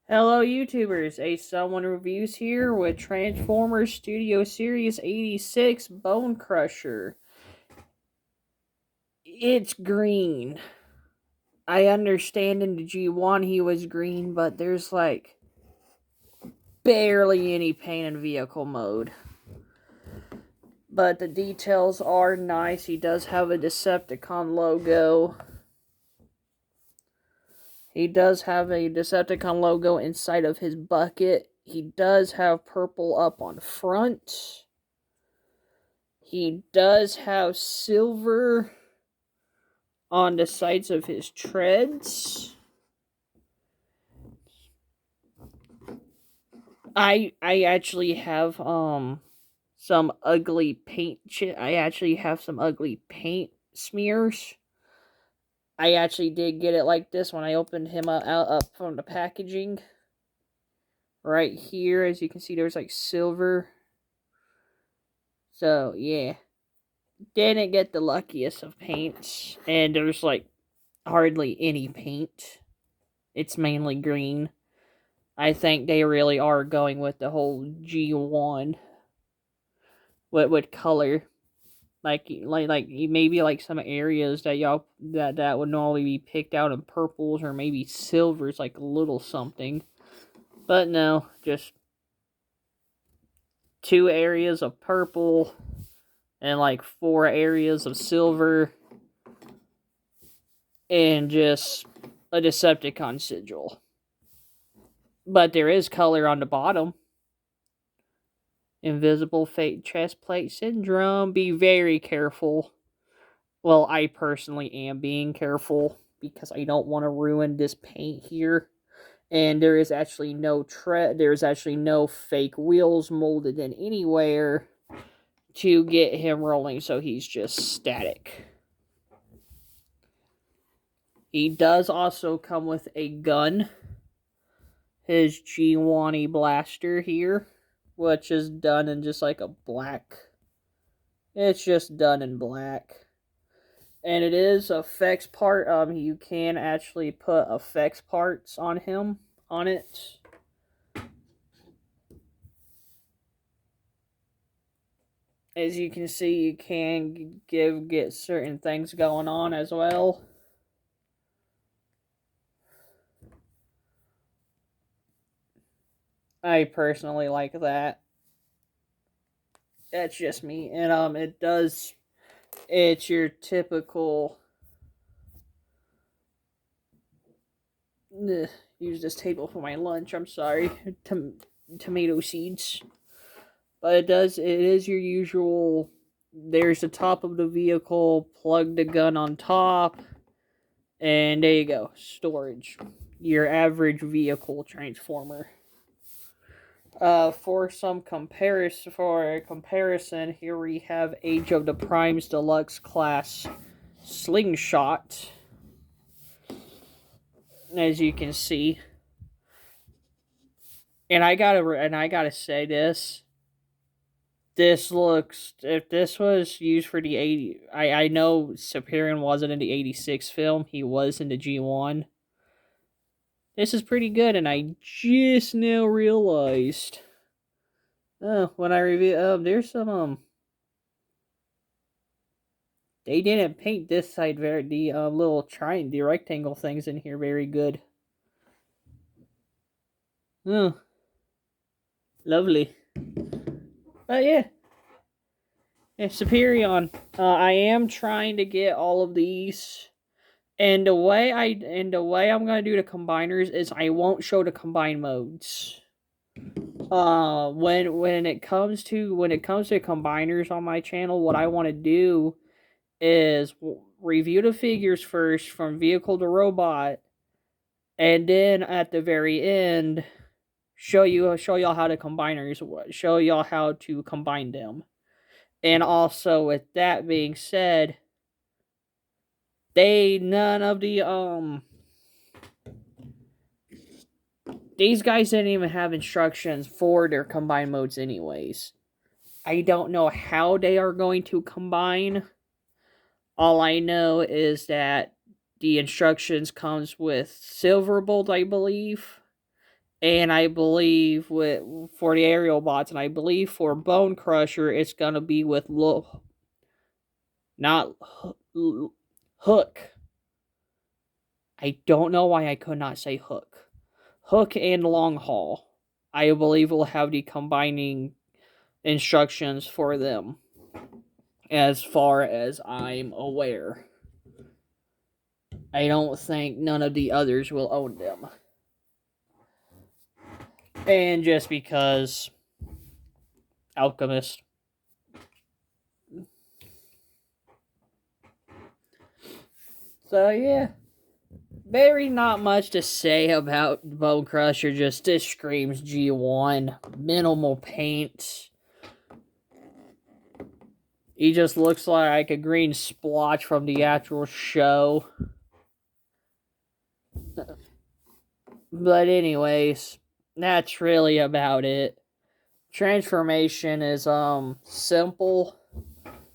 Hello YouTubers, a Someone Reviews here with Transformers Studio Series 86 Bonecrusher. It's green. I understand in the G1 he was green, but there's like barely any paint in vehicle mode. But the details are nice. He does have a Decepticon logo. He does have a Decepticon logo inside of his bucket. He does have purple up on front. He does have silver on the sides of his treads. I actually have some ugly paint I actually have some ugly paint smears. I actually did get it like this when I opened him up from the packaging. Right here, as you can see, there's like silver. So yeah, didn't get the luckiest of paints, and there's like hardly any paint. It's mainly green. I think they really are going with the whole G1 with color. Like maybe like some areas that y'all that would normally be picked out in purples or maybe silvers, like a little something. But no, just 2 areas of purple and like 4 areas of silver and just a Decepticon sigil. But there is color on the bottom. Invisible fate chest plate syndrome. Be very careful. Well, I personally am being careful because I don't want to ruin this paint here. And there is actually there's actually no fake wheels molded in anywhere to get him rolling, so he's just static. He does also come with a gun. His G1 blaster here, which is done in just like a black. It's just done in black. And it is effects part. You can actually put effects parts on it. As you can see, you can get certain things going on as well. I personally like that. That's just me. And it's your typical use this table for my lunch. I'm sorry. Tomato seeds. But it is your usual. There's the top of the vehicle, plug the gun on top, and there you go. Storage. Your average vehicle transformer. For a comparison, here we have Age of the Primes Deluxe Class Slingshot. As you can see. And I gotta say this. This looks, if this was used for the 80, I know Superior wasn't in the 86 film, he was in the G1. This is pretty good, and I just now realized, when I review, there's some, they didn't paint this side the the rectangle things in here very good. Oh, lovely. But yeah. Superior. I am trying to get all of these, and the way I'm gonna do the combiners is I won't show the combine modes. When it comes to combiners on my channel, what I want to do is review the figures first from vehicle to robot, and then at the very end show y'all how to show y'all how to combine them. And also, with that being said, none of these guys didn't even have instructions for their combine modes anyways. I don't know how they are going to combine. All I know is that the instructions comes with Silverbolt, I believe, And I believe for the aerial bots, and I believe for Bonecrusher, it's gonna be with not Hook. I don't know why I could not say Hook. Hook and Long Haul. I believe will have the combining instructions for them, as far as I'm aware. I don't think none of the others will own them. And just because Alchemist. So yeah. Very not much to say about Bonecrusher, just this screams G1. Minimal paint. He just looks like a green splotch from the actual show. But anyways, that's really about it. Transformation is simple.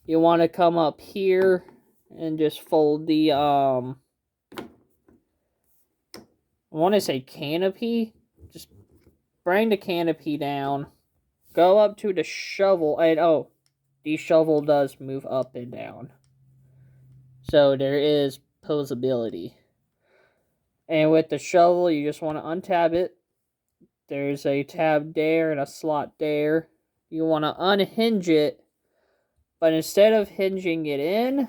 You want to come up here and just fold the I want to say canopy. Just bring the canopy down. Go up to the shovel, and oh, the shovel does move up and down. So there is posability. And with the shovel, you just want to untab it. There's a tab there and a slot there. You want to unhinge it, but instead of hinging it in,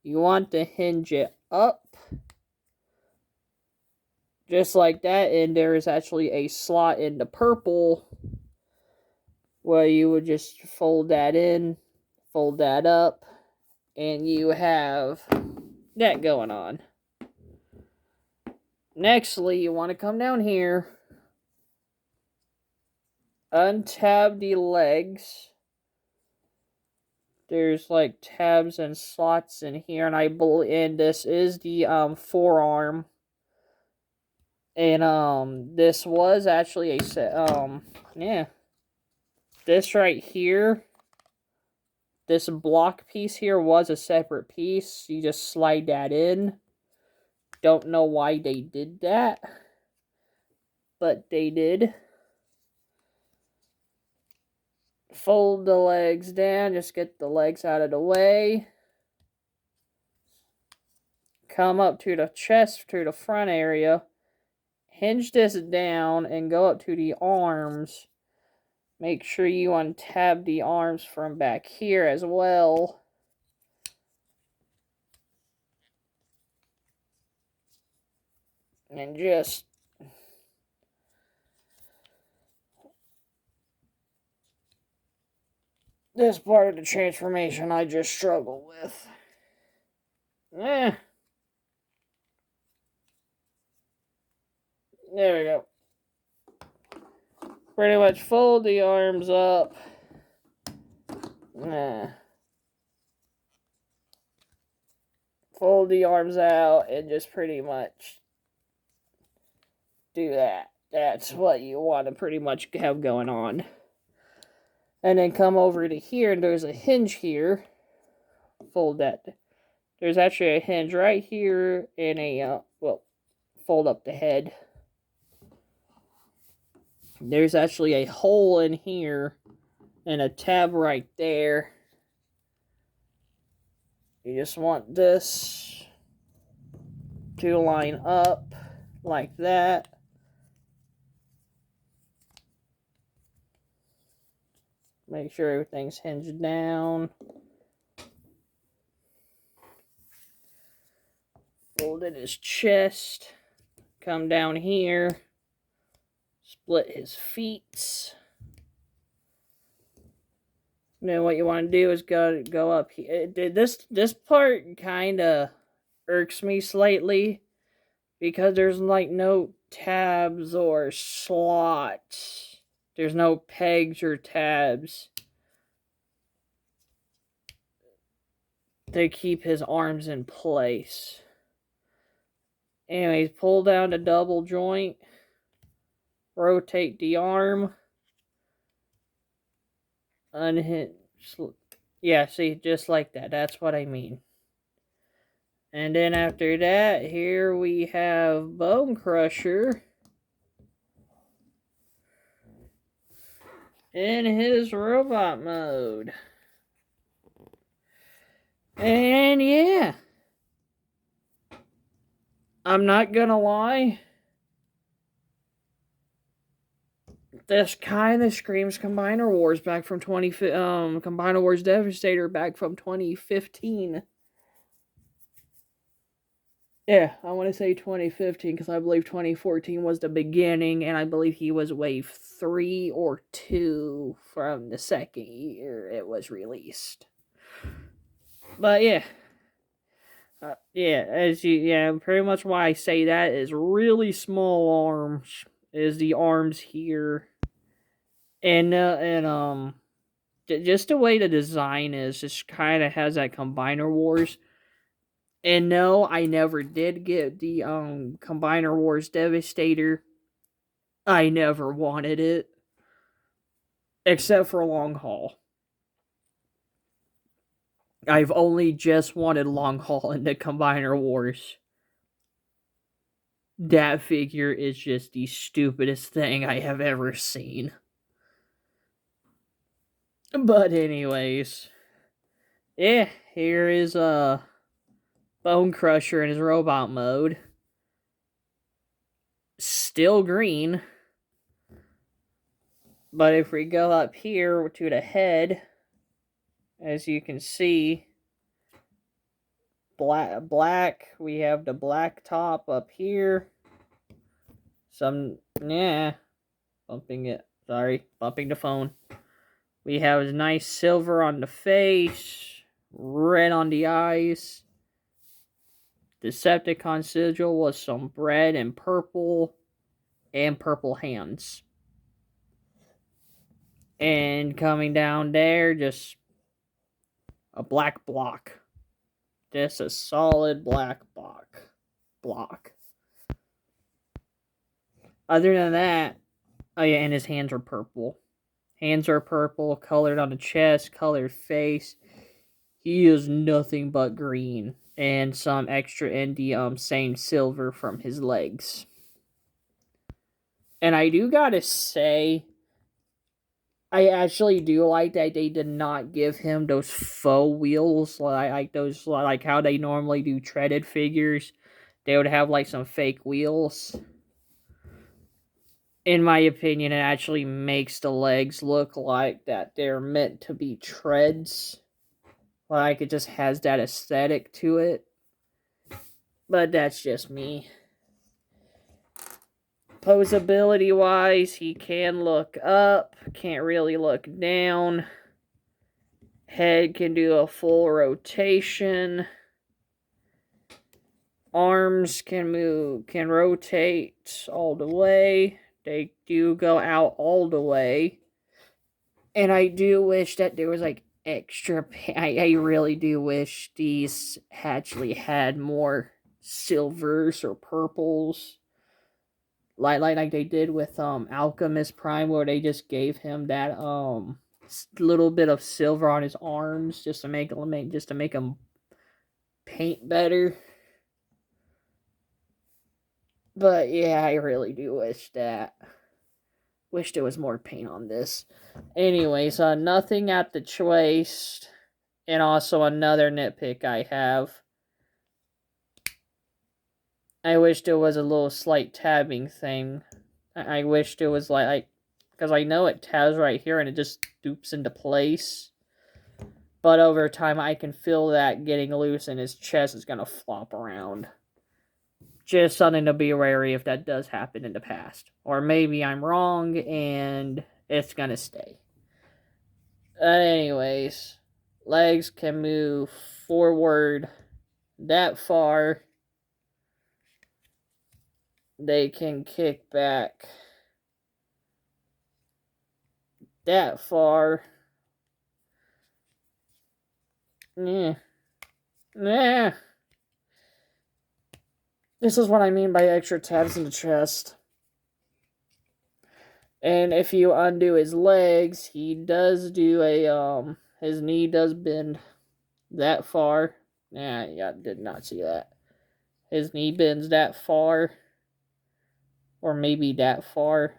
you want to hinge it up. Just like that, and there is actually a slot in the purple where you would just fold that in, fold that up, and you have that going on. Nextly, you want to come down here, untab the legs. There's like tabs and slots in here, and this is the forearm. And this was actually a set. Yeah, this right here, this block piece here was a separate piece. You just slide that in. Don't know why they did that, but they did. Fold the legs down, just get the legs out of the way. Come up to the chest, to the front area. Hinge this down and go up to the arms. Make sure you untab the arms from back here as well. And just this part of the transformation I just struggle with. There we go. Pretty much fold the arms up. Fold the arms out and just pretty much do that. That's what you want to pretty much have going on. And then come over to here, and there's a hinge here. Fold that. There's actually a hinge right here, and fold up the head. There's actually a hole in here, and a tab right there. You just want this to line up like that. Make sure everything's hinged down. Folded his chest. Come down here. Split his feet. Then what you want to do is go up here. This part kind of irks me slightly because there's like no tabs or slots. There's no pegs or tabs to keep his arms in place. Anyways, pull down the double joint. Rotate the arm. Unhinge. Yeah, see, just like that. That's what I mean. And then after that, here we have Bonecrusher. in his robot mode. And yeah, I'm not gonna lie. This kind of screams Combiner Wars back from Combiner Wars Devastator back from 2015. Yeah, I want to say 2015 because I believe 2014 was the beginning, and I believe he was wave 3 or 2 from the second year it was released. But yeah, pretty much why I say that is really small arms is the arms here, and just the way the design is, just kind of has that Combiner Wars. And no, I never did get the Combiner Wars Devastator. I never wanted it, except for long haul. I've only just wanted long haul in the Combiner Wars. That figure is just the stupidest thing I have ever seen. But anyways, yeah, here is Bonecrusher in his robot mode. Still green. But if we go up here to the head, as you can see, black. We have the black top up here. Bumping the phone. We have a nice silver on the face, red on the eyes. Decepticon sigil was some red and purple hands. And coming down there, just a black block. Just a solid black block. Other than that, oh yeah, and his hands are purple. Hands are purple, colored on the chest, colored face. He is nothing but green. And some extra in the same silver from his legs. And I do gotta say, I actually do like that they did not give him those faux wheels, like those, like how they normally do treaded figures. They would have like some fake wheels. In my opinion, it actually makes the legs look like that they're meant to be treads. Like, it just has that aesthetic to it. But that's just me. Posability wise, he can look up, can't really look down. Head can do a full rotation. Arms can rotate all the way. They do go out all the way. And I do wish that there was like extra. I really do wish these actually had more silvers or purples, like they did with Alchemist Prime, where they just gave him that little bit of silver on his arms just to make him paint better. But yeah, I really do wish that. Wish there was more paint on this. Anyways, nothing at the waist. And also another nitpick I have. I wish there was a little slight tabbing thing. I wish there was because I know it tabs right here and it just stoops into place. But over time, I can feel that getting loose and his chest is going to flop around. Just something to be wary if that does happen in the past. Or maybe I'm wrong and it's going to stay. Anyways, legs can move forward that far. They can kick back that far. Yeah. This is what I mean by extra tabs in the chest. And if you undo his legs, he does do his knee does bend that far. Yeah, did not see that. His knee bends that far. Or maybe that far.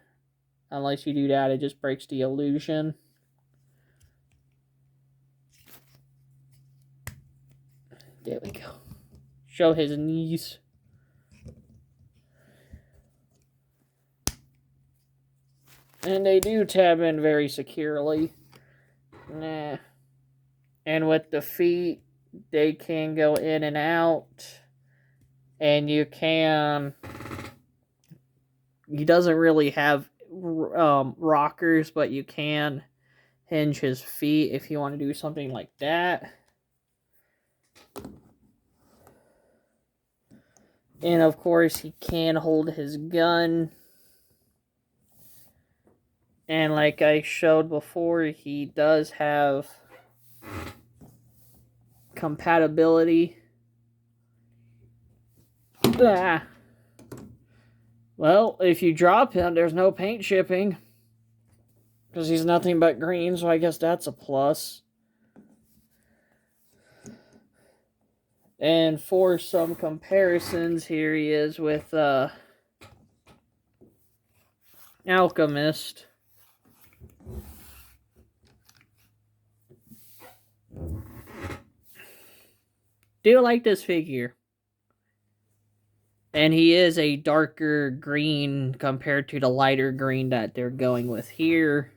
Unless you do that, it just breaks the illusion. There we go. Show his knees. And they do tab in very securely. Nah. And with the feet, they can go in and out. And you can... He doesn't really have rockers, but you can hinge his feet if you want to do something like that. And of course, he can hold his gun. And like I showed before, he does have compatibility. Ah. Well, if you drop him, there's no paint shipping. Because he's nothing but green, so I guess that's a plus. And for some comparisons, here he is with Alchemist. Do like this figure. And he is a darker green compared to the lighter green that they're going with here.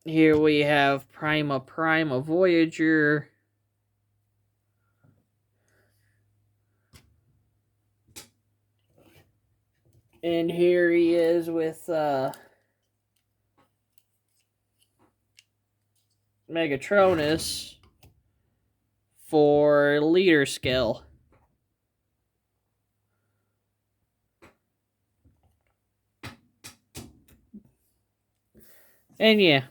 Here we have Prima Voyager. And here he is with Megatronus for leader skill. And yeah.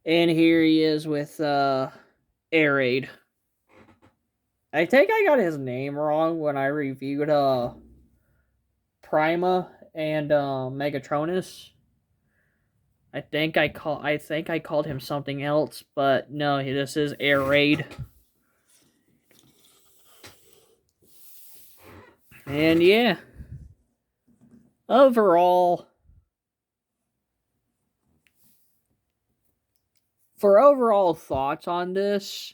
And here he is with Air Raid. I think I got his name wrong when I reviewed Prima and Megatronus. I think I called him something else, but no, this is Air Raid. And yeah. Overall, for overall thoughts on this,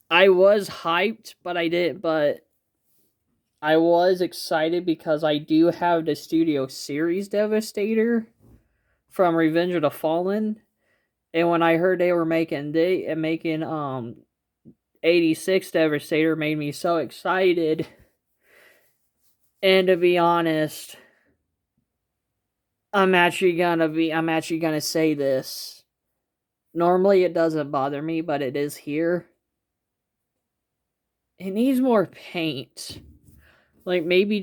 I was hyped, but I was excited because I do have the Studio Series Devastator from Revenge of the Fallen. And when I heard they were making 86 Devastator, made me so excited. And to be honest, I'm actually gonna say this. Normally it doesn't bother me, but it is here. It needs more paint. Like maybe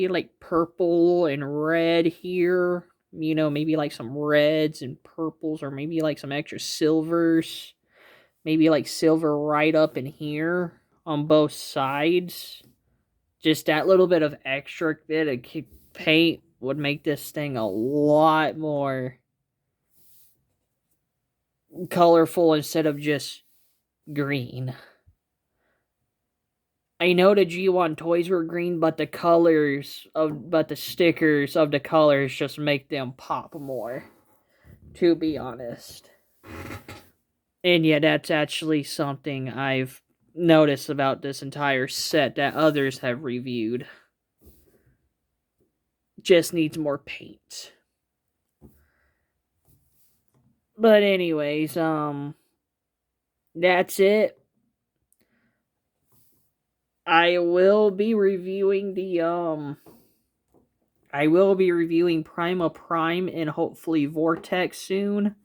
like purple and red here. You know, maybe like some reds and purples, or maybe like some extra silvers. Maybe like silver right up in here on both sides. Just that little bit of extra bit of paint would make this thing a lot more colorful instead of just green. I know the G1 toys were green, but the stickers of the colors just make them pop more, to be honest. And yeah, that's actually something I've noticed about this entire set that others have reviewed. Just needs more paint. But anyways, that's it. I will be reviewing Prima Prime and hopefully Vortex soon.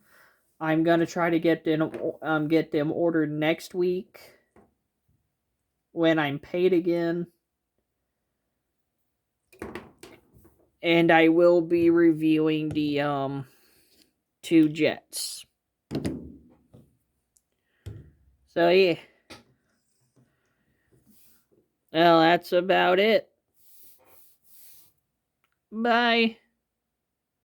I'm gonna try to get them ordered next week when I'm paid again. And I will be reviewing the 2 jets. So yeah. Well, that's about it. Bye.